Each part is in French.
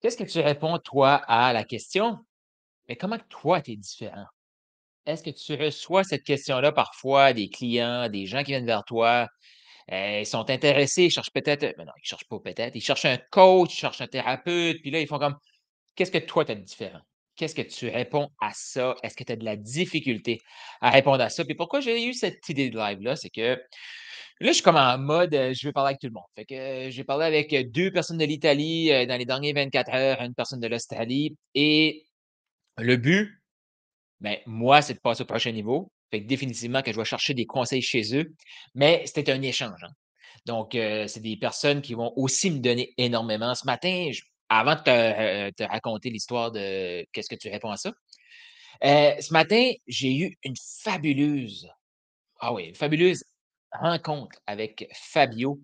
Qu'est-ce que tu réponds, toi, à la question: «Mais comment que toi, tu es différent?» Est-ce que tu reçois cette question-là parfois des clients, des gens qui viennent vers toi, ils sont intéressés, ils cherchent peut-être, mais non, ils cherchent pas peut-être, ils cherchent un coach, ils cherchent un thérapeute, puis là, ils font comme: «Qu'est-ce que toi, tu as de différent?» Qu'est-ce que tu réponds à ça? Est-ce que tu as de la difficulté à répondre à ça? Puis pourquoi j'ai eu cette idée de live-là, c'est que là, je suis comme en mode, je veux parler avec tout le monde. Fait que, j'ai parlé avec, 2 personnes de l'Italie, dans les derniers 24 heures, une personne de l'Australie et le but, ben, moi, c'est de passer au prochain niveau. Fait que définitivement que je vais chercher des conseils chez eux, mais c'était un échange, hein. Donc, c'est des personnes qui vont aussi me donner énormément. Ce matin, avant de te raconter l'histoire de qu'est-ce que tu réponds à ça, ce matin, j'ai eu une fabuleuse, ah oui, une fabuleuse rencontre avec Fabio.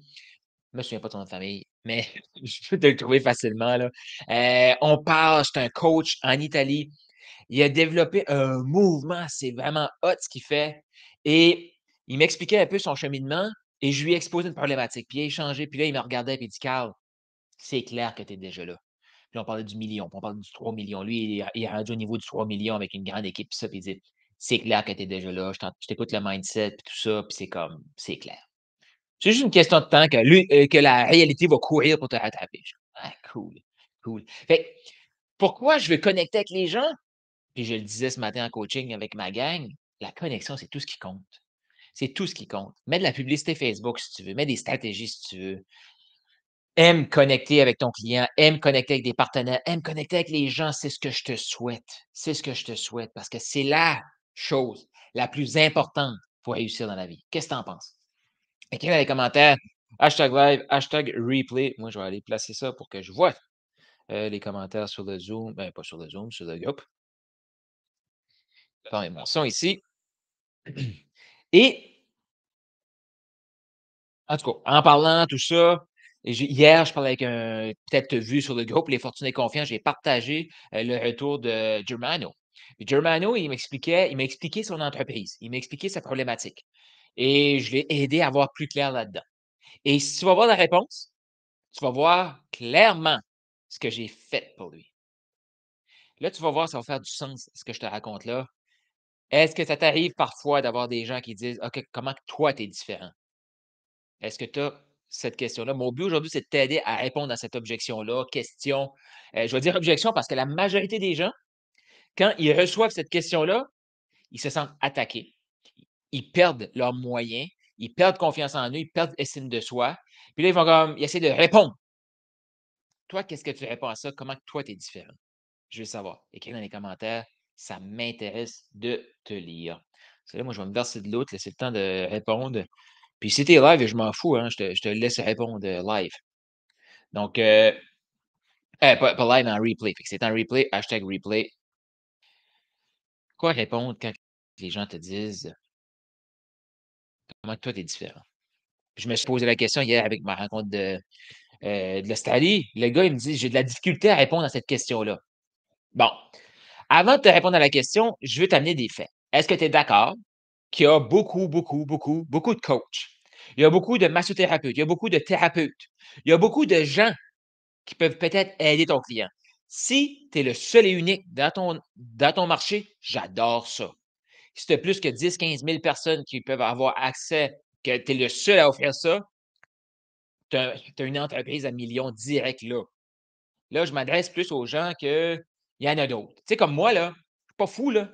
Je me souviens pas de son nom de famille, mais je peux te le trouver facilement, là. On parle, c'est un coach en Italie. Il a développé un mouvement, c'est vraiment hot ce qu'il fait et il m'expliquait un peu son cheminement et je lui ai exposé une problématique. Puis il a échangé, puis là, il me regardait puis il dit: «Carl, c'est clair que tu es déjà là». Puis on parlait du million, puis on parlait du 3 millions. Lui, il est rendu au niveau du 3 millions avec une grande équipe, puis ça, puis il dit: «C'est clair que tu es déjà là, je t'écoute le mindset puis tout ça, puis c'est comme c'est clair. C'est juste une question de temps que lui que la réalité va courir pour te rattraper». Je fais: «Ah cool, cool». Fait que pourquoi je veux connecter avec les gens? Puis je le disais ce matin en coaching avec ma gang, la connexion, c'est tout ce qui compte. C'est tout ce qui compte. Mets de la publicité Facebook si tu veux, mets des stratégies si tu veux. Aime connecter avec ton client, aime connecter avec des partenaires, aime connecter avec les gens, c'est ce que je te souhaite. C'est ce que je te souhaite parce que c'est la chose la plus importante pour réussir dans la vie. Qu'est-ce que tu en penses? Écris dans les commentaires, hashtag live, hashtag replay. Moi, je vais aller placer ça pour que je vois les commentaires sur le Zoom. Ben, pas sur le Zoom, sur le groupe. Attends, mon son ici. Et en tout cas, en parlant, tout ça, hier, je parlais avec un, peut-être tu vu sur le groupe Les Fortunés Confiants, j'ai partagé le retour de Germano. Puis Germano, il m'a expliqué son entreprise, il m'a expliqué sa problématique. Et je l'ai aidé à voir plus clair là-dedans. Et si tu vas voir la réponse, tu vas voir clairement ce que j'ai fait pour lui. Là, tu vas voir, ça va faire du sens, ce que je te raconte là. Est-ce que ça t'arrive parfois d'avoir des gens qui disent: «OK, comment que toi, tu es différent?» Est-ce que tu as cette question-là? Mon but aujourd'hui, c'est de t'aider à répondre à cette objection-là, question. Je vais dire objection parce que la majorité des gens, quand ils reçoivent cette question-là, ils se sentent attaqués. Ils perdent leurs moyens, ils perdent confiance en eux, ils perdent estime de soi. Puis là, ils vont comme, ils essaient de répondre. Toi, qu'est-ce que tu réponds à ça? Comment que toi, tu es différent? Je veux savoir. Écris dans les commentaires. Ça m'intéresse de te lire. Parce que là, moi, je vais me verser de l'eau, te laisser le temps de répondre. Puis si tu es live, je m'en fous, hein, je te laisse répondre live. Donc, pas live, en replay. Fait que c'est en replay, hashtag replay. Quoi répondre quand les gens te disent comment toi tu es différent? Je me suis posé la question hier avec ma rencontre de l'Australie. Le gars, il me dit: «J'ai de la difficulté à répondre à cette question-là». Bon, avant de te répondre à la question, je veux t'amener des faits. Est-ce que tu es d'accord qu'il y a beaucoup, beaucoup, beaucoup, beaucoup de coachs? Il y a beaucoup de massothérapeutes, il y a beaucoup de thérapeutes, il y a beaucoup de gens qui peuvent peut-être aider ton client. Si tu es le seul et unique dans ton marché, j'adore ça. Si tu as plus que 10 000 à 15 000 personnes qui peuvent avoir accès, que tu es le seul à offrir ça, tu as une entreprise à millions direct là. Là, je m'adresse plus aux gens qu'il y en a d'autres. Tu sais, comme moi, là, je suis pas fou, là.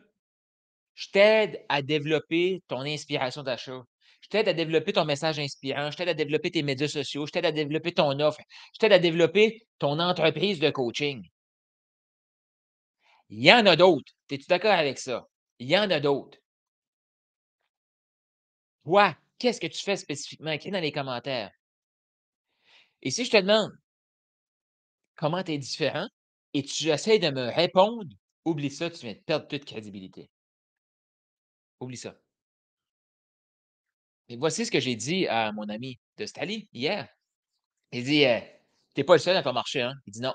Je t'aide à développer ton inspiration d'achat. Je t'aide à développer ton message inspirant. Je t'aide à développer tes médias sociaux. Je t'aide à développer ton offre. Je t'aide à développer ton entreprise de coaching. Il y en a d'autres. Es-tu d'accord avec ça? Il y en a d'autres. Toi, qu'est-ce que tu fais spécifiquement? Écris dans les commentaires. Et si je te demande comment tu es différent et tu essaies de me répondre, oublie ça, tu viens de perdre toute crédibilité. Oublie ça. Et voici ce que j'ai dit à mon ami de Stali hier. Il dit, «Tu pas le seul à ton marché, hein?» Il dit: «Non».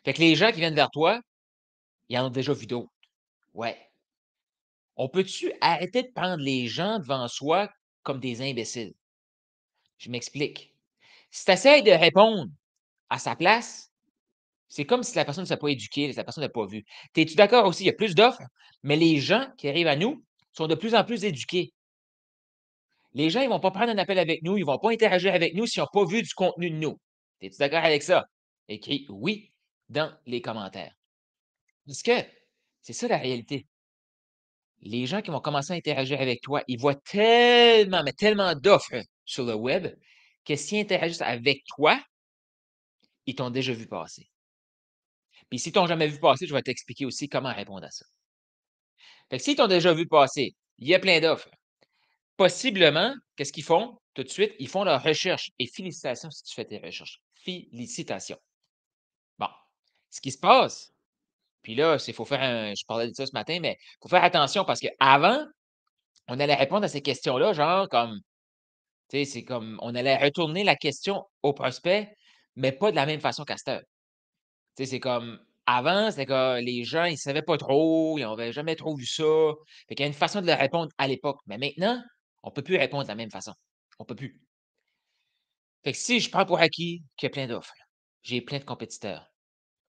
Fait que les gens qui viennent vers toi, ils en ont déjà vu d'autres. Ouais. On peut-tu arrêter de prendre les gens devant soi comme des imbéciles? Je m'explique. Si tu essaies de répondre à sa place, C'est comme si la personne ne s'est pas éduquée, la personne n'a pas vu. Es-tu d'accord aussi? Il y a plus d'offres, mais les gens qui arrivent à nous sont de plus en plus éduqués. Les gens, ils vont pas prendre un appel avec nous, ils vont pas interagir avec nous s'ils n'ont pas vu du contenu de nous. Es-tu d'accord avec ça? Écris oui dans les commentaires. Parce que c'est ça la réalité. Les gens qui vont commencer à interagir avec toi, ils voient tellement, mais tellement d'offres sur le web que s'ils interagissent avec toi, ils t'ont déjà vu passer. Puis s'ils t'ont jamais vu passer, je vais t'expliquer aussi comment répondre à ça. Fait que s'ils t'ont déjà vu passer, il y a plein d'offres. Possiblement, qu'est-ce qu'ils font tout de suite? Ils font leur recherche et félicitations si tu fais tes recherches. Félicitations. Bon, ce qui se passe, puis là, c'est faut faire un je parlais de ça ce matin, mais il faut faire attention parce qu'avant, on allait répondre à ces questions-là, genre comme, tu sais, c'est comme on allait retourner la question au prospect, mais pas de la même façon qu'à cette heure. Tu sais, c'est comme avant, c'était que les gens, ils savaient pas trop, ils n'avaient jamais trop vu ça. Fait qu'il y a une façon de leur répondre à l'époque. Mais maintenant, on peut plus répondre de la même façon. On peut plus. Fait que si je prends pour acquis qu'il y a plein d'offres, j'ai plein de compétiteurs.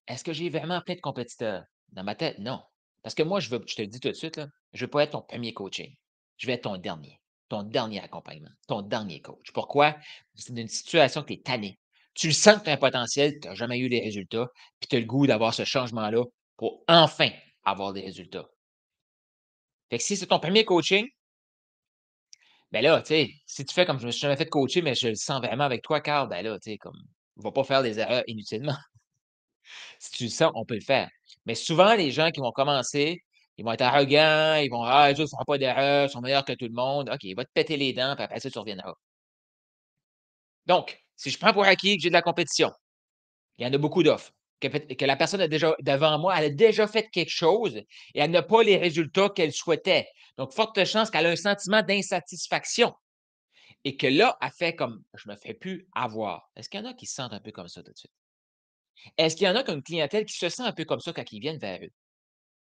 Est-ce que j'ai vraiment plein de compétiteurs? Dans ma tête, non. Parce que moi, je te le dis tout de suite, là, je veux pas être ton premier coaching. Je vais être ton dernier accompagnement, ton dernier coach. Pourquoi? C'est une situation que tu es tanné. Tu le sens que tu as un potentiel, tu n'as jamais eu les résultats, puis tu as le goût d'avoir ce changement-là pour enfin avoir des résultats. Fait que si c'est ton premier coaching, ben là, tu sais, si tu fais comme je me suis jamais fait coacher, mais je le sens vraiment avec toi, Carl, ben là, tu sais, comme, va pas faire des erreurs inutilement. Si tu le sens, on peut le faire. Mais souvent, les gens qui vont commencer, ils vont être arrogants, ils vont: «Ah, eux autres, ils font pas d'erreur, ils sont meilleurs que tout le monde». OK, il va te péter les dents, puis après ça, tu reviendras. Donc, si je prends pour acquis que j'ai de la compétition, il y en a beaucoup d'offres, que la personne a déjà devant moi, elle a déjà fait quelque chose et elle n'a pas les résultats qu'elle souhaitait. Donc, forte chance qu'elle a un sentiment d'insatisfaction et que là, elle fait comme: «Je me fais plus avoir». Est-ce qu'il y en a qui se sentent un peu comme ça tout de suite? Est-ce qu'il y en a qui ont une clientèle qui se sent un peu comme ça quand ils viennent vers eux?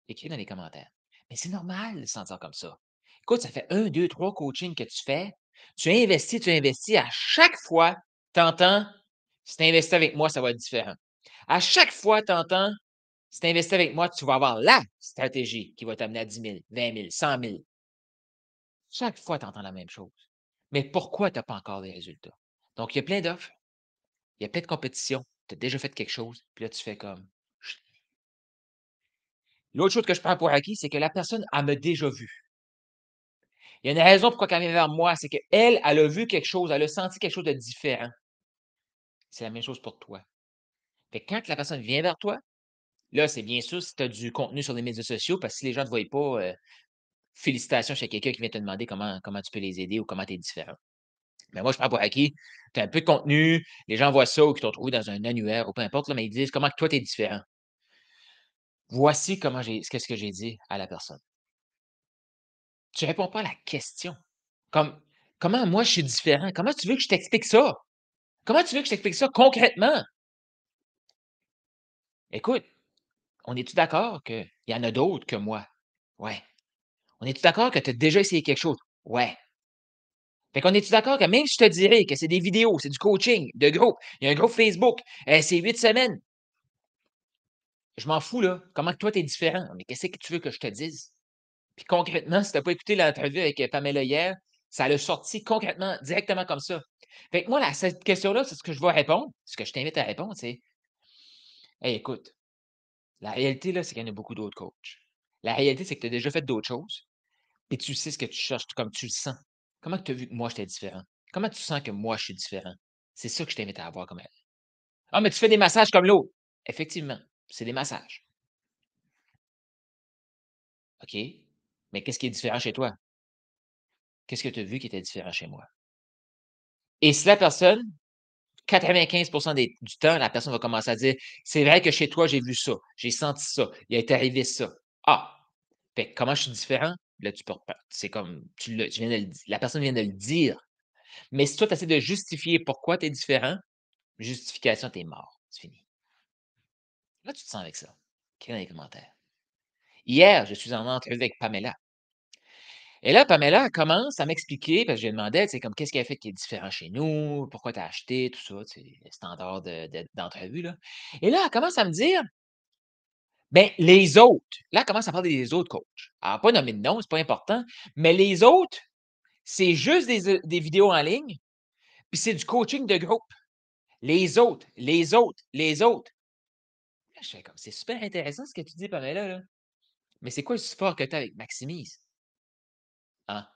Écris dans les commentaires. Mais c'est normal de se sentir comme ça. Écoute, ça fait un, 2, 3 coachings que tu fais. Tu investis. À chaque fois, tu entends: «Si tu investis avec moi, ça va être différent». À chaque fois, tu entends: «Si tu investis avec moi, tu vas avoir la stratégie qui va t'amener à 10 000, 20 000, 100 000». Chaque fois, tu entends la même chose. Mais pourquoi tu as pas encore les résultats? Donc, il y a plein d'offres, il y a plein de compétitions. Tu as déjà fait quelque chose, puis là, tu fais comme: L'autre chose que je prends pour acquis, c'est que la personne, elle m'a déjà vu. Il y a une raison pourquoi elle vient vers moi, c'est qu'elle, elle a vu quelque chose, elle a senti quelque chose de différent. C'est la même chose pour toi. Fait que quand la personne vient vers toi, là, c'est bien sûr si tu as du contenu sur les médias sociaux, parce que si les gens ne te voient pas, félicitations chez quelqu'un qui vient te demander comment tu peux les aider ou comment tu es différent. Mais moi, je prends pour acquis, tu as un peu de contenu, les gens voient ça ou qu'ils t'ont trouvé dans un annuaire ou peu importe, là, mais ils disent comment que toi, tu es différent. Voici qu'est-ce que j'ai dit à la personne. Tu réponds pas à la question. Comme, comment moi je suis différent? Comment tu veux que je t'explique ça? Comment tu veux que je t'explique ça concrètement? Écoute, on est-tu d'accord qu'il y en a d'autres que moi? Ouais. On est-tu d'accord que tu as déjà essayé quelque chose? Ouais. Fait qu'on est-tu d'accord que même si je te dirais que c'est des vidéos, c'est du coaching de groupe, il y a un groupe Facebook, c'est 8 semaines, je m'en fous là. Comment que toi tu es différent? Mais qu'est-ce que tu veux que je te dise? Puis concrètement, si tu as pas écouté l'entrevue avec, Pamela hier, ça l'a sorti concrètement, directement comme ça. Fait que moi, cette question-là, c'est ce que je vais répondre. Ce que je t'invite à répondre, c'est: «Hey, écoute, la réalité, là, c'est qu'il y en a beaucoup d'autres coachs. La réalité, c'est que tu as déjà fait d'autres choses, et tu sais ce que tu cherches, comme tu le sens. Comment tu as vu que moi, j'étais différent? Comment tu sens que moi, je suis différent?» C'est ça que je t'invite à avoir comme elle. «Ah, mais tu fais des massages comme l'autre». Effectivement, c'est des massages. OK. Mais qu'est-ce qui est différent chez toi? Qu'est-ce que tu as vu qui était différent chez moi? Et si la personne 95 du temps, la personne va commencer à dire: «C'est vrai que chez toi, j'ai vu ça, j'ai senti ça, il est arrivé ça». Ah! Fait que comment je suis différent? Là, tu peux c'est comme tu viens de le di la personne vient de le dire. Mais si toi, tu essaies de justifier pourquoi tu es différent, justification, tu es mort, c'est fini. Là, tu te sens avec ça? Écris dans les commentaires. Hier, je suis en entrevue avec Pamela. Et là, Pamela, elle commence à m'expliquer, parce que j'ai demandé, tu sais, comme qu'est-ce qui a fait qui est différent chez nous, pourquoi tu as acheté, tout ça, tu sais, les standards d'entrevue, là. Et là, elle commence à me dire, ben, les autres, là, elle commence à parler des autres coachs. Elle n'a pas nommé de nom, c'est pas important, mais les autres, c'est juste des vidéos en ligne, puis c'est du coaching de groupe. Les autres, les autres, les autres. Là, je fais comme, c'est super intéressant ce que tu dis, Pamela, là. Mais c'est quoi le support que tu as avec Maximise? Hein?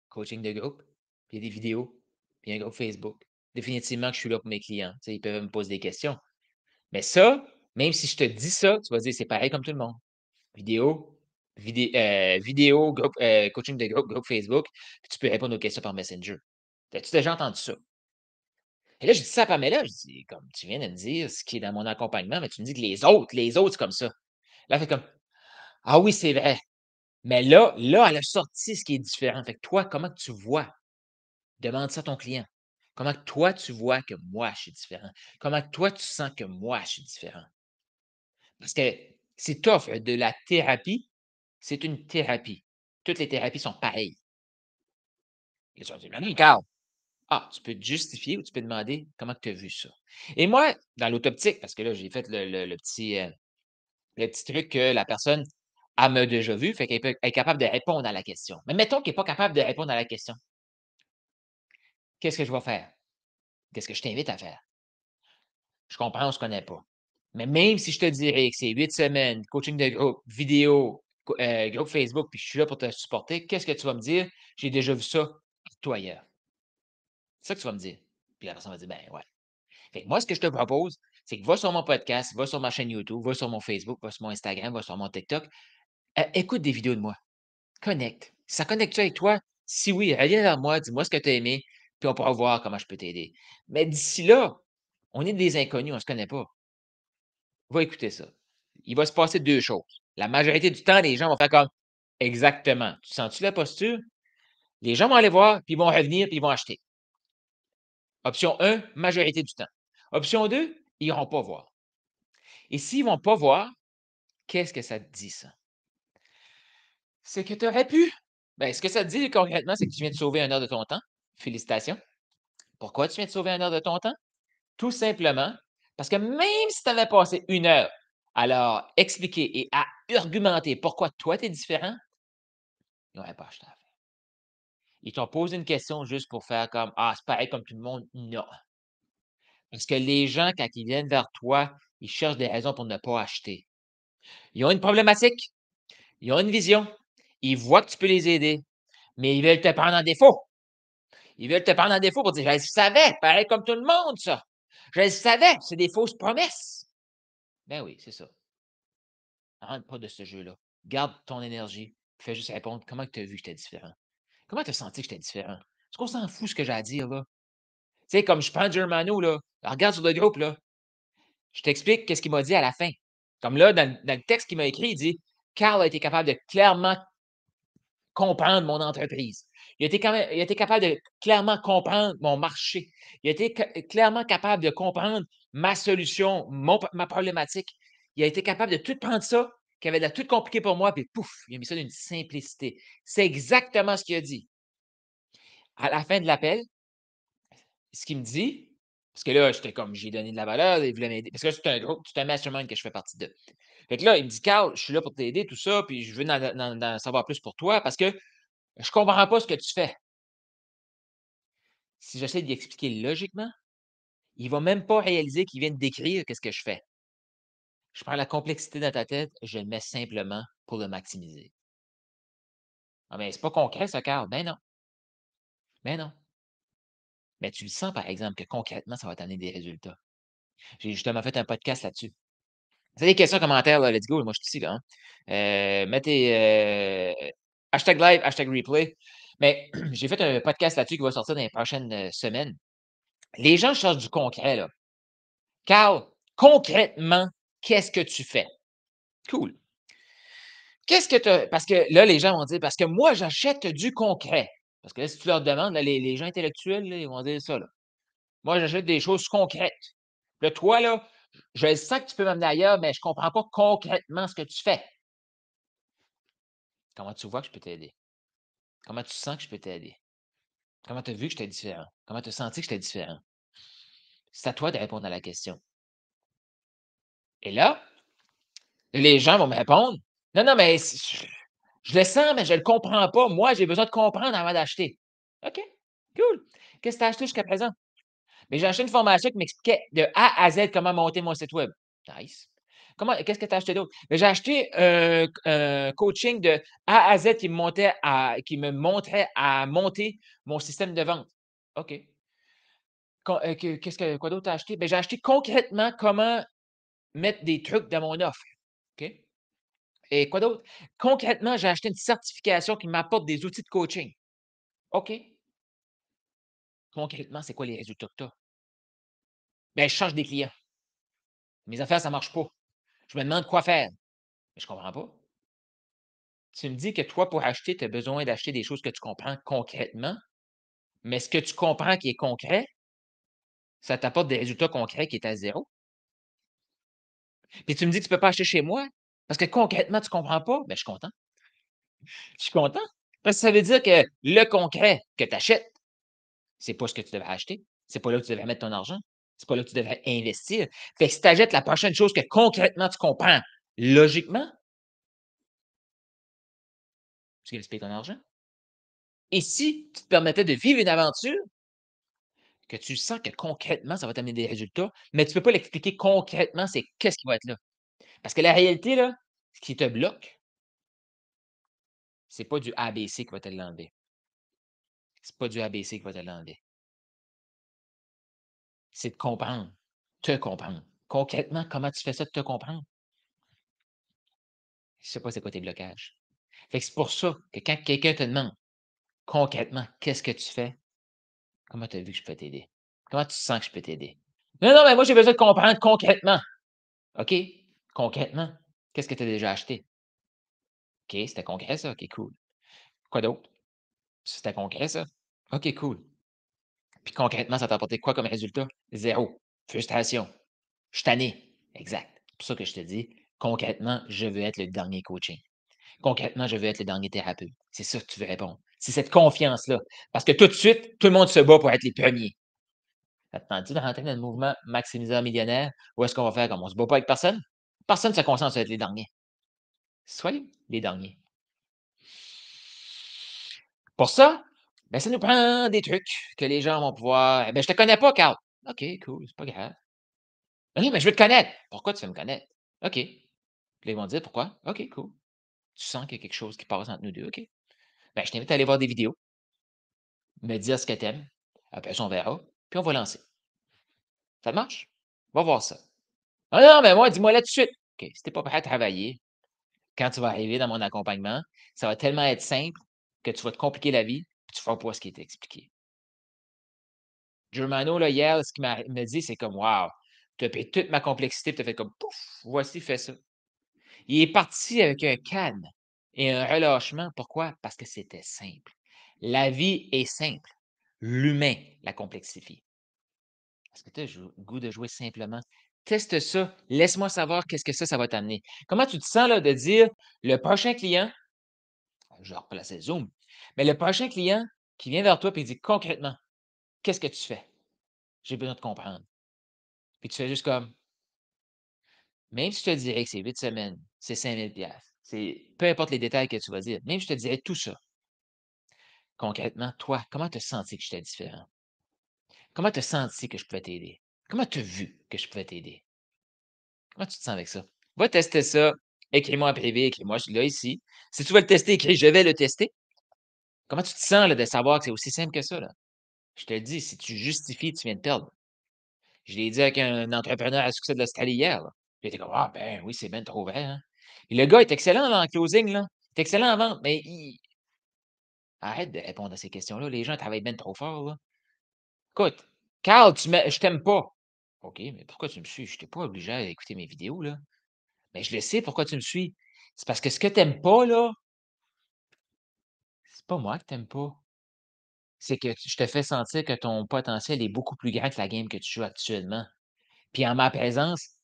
Coaching de groupe, puis il y a des vidéos, puis il y a un groupe Facebook. Définitivement que je suis là pour mes clients. Tu sais, ils peuvent me poser des questions. Mais ça, même si je te dis ça, tu vas dire c'est pareil comme tout le monde. Vidéo, vidéo, groupe, coaching de groupe, groupe Facebook, puis tu peux répondre aux questions par Messenger. As-tu déjà entendu ça? Et là, je dis ça à Pamela, je dis, comme tu viens de me dire ce qui est dans mon accompagnement, mais tu me dis que les autres, c'est comme ça. Là, elle fait comme, ah oui, c'est vrai. Mais là, elle a sorti ce qui est différent. Fait que toi, comment que tu vois? Demande ça à ton client. Comment que toi, tu vois que moi, je suis différent? Comment que toi, tu sens que moi, je suis différent? Parce que si tu offres de la thérapie, c'est une thérapie. Toutes les thérapies sont pareilles. Les gens disent, mais non, Carl, ah, tu peux te justifier ou tu peux demander comment tu as vu ça. Et moi, dans l'autoptique, parce que là, j'ai fait le petit truc que la personne elle m'a déjà vu, fait qu'elle est capable de répondre à la question. Mais mettons qu'elle n'est pas capable de répondre à la question. Qu'est-ce que je vais faire? Qu'est-ce que je t'invite à faire? Je comprends, on ne se connaît pas. Mais même si je te dirais que c'est 8 semaines, coaching de groupe, vidéo, groupe Facebook, puis je suis là pour te supporter, qu'est-ce que tu vas me dire? J'ai déjà vu ça toi ailleurs. C'est ça que tu vas me dire. Puis la personne va dire, ben ouais. Fait que moi, ce que je te propose, c'est que va sur mon podcast, va sur ma chaîne YouTube, va sur mon Facebook, va sur mon Instagram, va sur mon TikTok, écoute des vidéos de moi. Connecte. Ça connecte-tu avec toi? Si oui, reviens vers moi, dis-moi ce que tu as aimé, puis on pourra voir comment je peux t'aider. Mais d'ici là, on est des inconnus, on ne se connaît pas. Va écouter ça. Il va se passer 2 choses. La majorité du temps, les gens vont faire comme exactement. Tu sens-tu la posture? Les gens vont aller voir, puis ils vont revenir, puis ils vont acheter. Option 1, majorité du temps. Option 2, ils n'iront pas voir. Et s'ils ne vont pas voir, qu'est-ce que ça te dit, ça? C'est que tu aurais pu. Ben, ce que ça te dit concrètement, c'est que tu viens de sauver 1 heure de ton temps. Félicitations. Pourquoi tu viens de sauver 1 heure de ton temps? Tout simplement parce que même si tu avais passé 1 heure à leur expliquer et à argumenter pourquoi toi, tu es différent, ils n'auraient pas acheté. Ils t'ont posé une question juste pour faire comme ah, c'est pareil comme tout le monde. Non. Parce que les gens, quand ils viennent vers toi, ils cherchent des raisons pour ne pas acheter. Ils ont une problématique, ils ont une vision, ils voient que tu peux les aider, mais ils veulent te prendre en défaut. Ils veulent te prendre en défaut pour dire je le savais, pareil comme tout le monde, ça. Je le savais, c'est des fausses promesses. Ben oui, c'est ça. Rentre pas de ce jeu-là. Garde ton énergie. Fais juste répondre comment tu as vu que j'étais différent. Comment tu as senti que j'étais différent? Est-ce qu'on s'en fout ce que j'ai à dire là? Tu sais, comme je prends Germano, là, regarde sur le groupe, là, je t'explique qu'est-ce qu'il m'a dit à la fin. Comme là, dans le texte qu'il m'a écrit, il dit Carl a été capable de clairement comprendre mon entreprise. Il a été capable de clairement comprendre mon marché. Il a été clairement capable de comprendre ma solution, ma problématique. Il a été capable de tout prendre ça, qui avait l'air tout compliqué pour moi, puis pouf, il a mis ça d'une simplicité. C'est exactement ce qu'il a dit. À la fin de l'appel, ce qu'il me dit, parce que là, j'étais comme, j'ai donné de la valeur, il voulait m'aider. Parce que c'est un groupe, c'est un mastermind que je fais partie de. Fait que là, il me dit, Carl, je suis là pour t'aider, tout ça, puis je veux en savoir plus pour toi parce que je comprends pas ce que tu fais. Si j'essaie d'y expliquer logiquement, il va même pas réaliser qu'il vient de décrire qu'est-ce que je fais. Je prends la complexité dans ta tête, je le mets simplement pour le maximiser. Ah, mais c'est pas concret, ça, Carl. Ben non. Ben non. Mais tu le sens, par exemple, que concrètement, ça va t'amener des résultats. J'ai justement fait un podcast là-dessus. Vous avez des questions, commentaires, là, let's go, moi je suis ici, là, hein. Mettez, hashtag live, hashtag replay. Mais j'ai fait un podcast là-dessus qui va sortir dans les prochaines, semaines. Les gens cherchent du concret, là. Carl, concrètement, qu'est-ce que tu fais? Cool. Qu'est-ce que tu parce que là, les gens vont dire: «Parce que moi, j'achète du concret». Parce que là, si tu leur demandes, là, les gens intellectuels, là, ils vont dire ça, là. «Moi, j'achète des choses concrètes». Là, toi, là, je sens que tu peux m'amener ailleurs, mais je comprends pas concrètement ce que tu fais. Comment tu vois que je peux t'aider? Comment tu sens que je peux t'aider? Comment tu as vu que j'étais différent? Comment tu as senti que j'étais différent? C'est à toi de répondre à la question. Et là, les gens vont me répondre: «Non, non, mais je le sens, mais je le comprends pas. Moi, j'ai besoin de comprendre avant d'acheter». OK, cool. Qu'est-ce que tu as acheté jusqu'à présent? Mais j'ai acheté une formation qui m'expliquait de A à Z comment monter mon site web. Nice. Qu'est-ce que tu as acheté d'autre? Mais j'ai acheté un coaching de A à Z qui me montrait à monter mon système de vente. OK. Quoi d'autre tu as acheté? Ben, j'ai acheté concrètement comment mettre des trucs dans mon offre. OK. Et quoi d'autre? Concrètement, j'ai acheté une certification qui m'apporte des outils de coaching. OK. Concrètement, c'est quoi les résultats que tu as? Ben, je change des clients. Mes affaires, ça marche pas. Je me demande quoi faire. Mais je comprends pas. Tu me dis que toi, pour acheter, tu as besoin d'acheter des choses que tu comprends concrètement, mais ce que tu comprends qui est concret, ça t'apporte des résultats concrets qui est à zéro. Puis tu me dis que tu peux pas acheter chez moi parce que concrètement, tu comprends pas. Ben, je suis content. Je suis content. Parce que ça veut dire que le concret que tu achètes, c'est pas ce que tu devrais acheter. C'est pas là que tu devrais mettre ton argent. C'est pas là que tu devrais investir. Fait que si tu achètes la prochaine chose que concrètement tu comprends logiquement, tu gaspilles ton argent. Et si tu te permettais de vivre une aventure que tu sens que concrètement, ça va t'amener des résultats, mais tu peux pas l'expliquer concrètement, c'est qu'est-ce qui va être là? Parce que la réalité, là, ce qui te bloque, c'est pas du ABC qui va te l'enlever. C'est pas du ABC qui va te l'enlever. C'est de comprendre, te comprendre. Concrètement, comment tu fais ça de te comprendre? Je sais pas c'est quoi tes blocages. Fait que c'est pour ça que quand quelqu'un te demande concrètement qu'est-ce que tu fais, comment tu as vu que je peux t'aider? Comment tu sens que je peux t'aider? Non, non, mais moi j'ai besoin de comprendre concrètement. OK, concrètement, qu'est-ce que tu as déjà acheté? OK, c'était concret ça, OK, cool. Quoi d'autre? C'était concret ça? OK, cool. Puis concrètement, ça t'a apporté quoi comme résultat? Zéro. Frustration. Je suis tanné. Exact. C'est pour ça que je te dis, concrètement, je veux être le dernier coaching. Concrètement, je veux être le dernier thérapeute. C'est ça que tu veux répondre. C'est cette confiance-là. Parce que tout de suite, tout le monde se bat pour être les premiers. Ça te tente-tu de rentrer dans le mouvement maximiseur millionnaire? Ou est-ce qu'on va faire comme on se bat pas avec personne? Personne ne se concentre sur être les derniers. Soyez les derniers. Pour ça, ben, ça nous prend des trucs que les gens vont pouvoir. Eh ben, je te connais pas, Carl. OK, cool, c'est pas grave. Ben non, mais je veux te connaître. Pourquoi tu veux me connaître? OK. Puis là, ils vont dire pourquoi? OK, cool. Tu sens qu'il y a quelque chose qui passe entre nous deux. OK. Ben, je t'invite à aller voir des vidéos, me dire ce que t'aimes. Après ça, on verra. Puis on va lancer. Ça marche? Va voir ça. Ah non, mais moi, dis-moi là tout de suite. OK. Si t'es pas prêt à travailler, quand tu vas arriver dans mon accompagnement, ça va tellement être simple que tu vas te compliquer la vie, puis tu feras pas ce qui est expliqué. Germano, là, hier, ce qu'il m'a dit, c'est comme: «Wow, tu as pris toute ma complexité, puis tu as fait comme pouf, voici, fais ça». Il est parti avec un calme et un relâchement. Pourquoi? Parce que c'était simple. La vie est simple. L'humain la complexifie. Est-ce que tu as le goût de jouer simplement? Teste ça. Laisse-moi savoir qu'est-ce que ça va t'amener. Comment tu te sens là de dire le prochain client, je vais replacer le Zoom, mais le prochain client qui vient vers toi et dit concrètement, qu'est-ce que tu fais? J'ai besoin de comprendre. Puis tu fais juste comme, même si je te dirais que c'est 8 semaines, c'est 5 000 c'est peu importe les détails que tu vas dire, même si je te dirais tout ça, concrètement, toi, comment tu as senti que j'étais différent? Comment tu as senti que je pouvais t'aider? Comment tu as vu que je pouvais t'aider? Comment tu te sens avec ça? Va tester ça. Écris-moi en privé, écris-moi, je suis là ici. Si tu veux le tester, écris je vais le tester. Comment tu te sens là, de savoir que c'est aussi simple que ça? Là? Je te le dis, si tu justifies, tu viens de perdre. Je l'ai dit avec un entrepreneur à succès de l'Australie hier. Là. Il était comme ah ben oui, c'est bien trop vrai. Hein? Et le gars est excellent là, en closing, là. Il est excellent en vente, mais arrête de répondre à ces questions-là. Les gens travaillent bien trop fort. Là. Écoute, Carl, je t'aime pas. OK, mais pourquoi tu me suis? Je t'ai pas obligé à écouter mes vidéos, là. Mais je le sais pourquoi tu me suis. C'est parce que ce que tu aimes pas, là, c'est pas moi que tu aimes pas. C'est que je te fais sentir que ton potentiel est beaucoup plus grand que la game que tu joues actuellement. Puis en ma présence,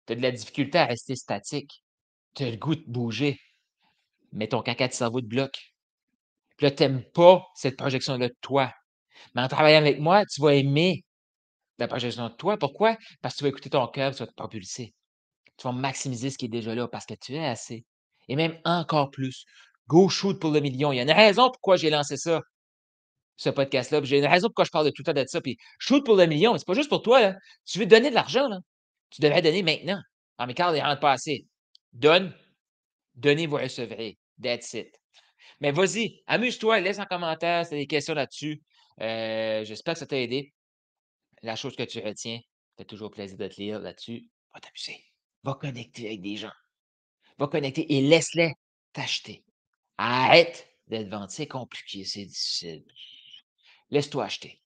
tu as de la difficulté à rester statique. Tu as le goût de bouger, mais ton caca de cerveau te bloque. Puis là, tu aimes pas cette projection-là de toi. Mais en travaillant avec moi, tu vas aimer la projection de toi. Pourquoi? Parce que tu vas écouter ton cœur, tu vas te propulser. Tu vas maximiser ce qui est déjà là parce que tu es assez et même encore plus. Go shoot pour le million. Il y a une raison pourquoi j'ai lancé ça, ce podcast-là, puis j'ai une raison pourquoi je parle de tout le temps de ça, puis shoot pour le million, c'est pas juste pour toi, là. Tu veux donner de l'argent, là, tu devrais donner maintenant. Ah, mais Carl, il rentre pas assez. Donne, donnez, vous recevrez. That's it. Mais vas-y, amuse-toi, laisse en commentaire si tu as des questions là-dessus. J'espère que ça t'a aidé. La chose que tu retiens, ça fait toujours plaisir de te lire là-dessus. Va t'amuser. Va connecter avec des gens. Va connecter et laisse-les t'acheter. Arrête d'être vendu. C'est compliqué, c'est difficile. Laisse-toi acheter.